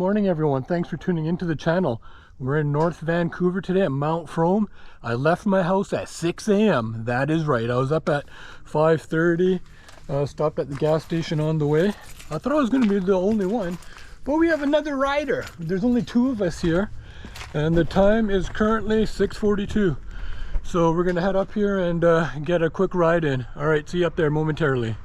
Morning everyone, thanks for tuning into the channel. We're in North Vancouver today at Mount Frome. I left my house at 6 a.m. That is right, I was up at 5:30, stopped at the gas station on the way. I thought I was going to be the only one, but we have another rider. There's only two of us here and the time is currently 6:42. So we're going to head up here and get a quick ride in. All right, see you up there momentarily.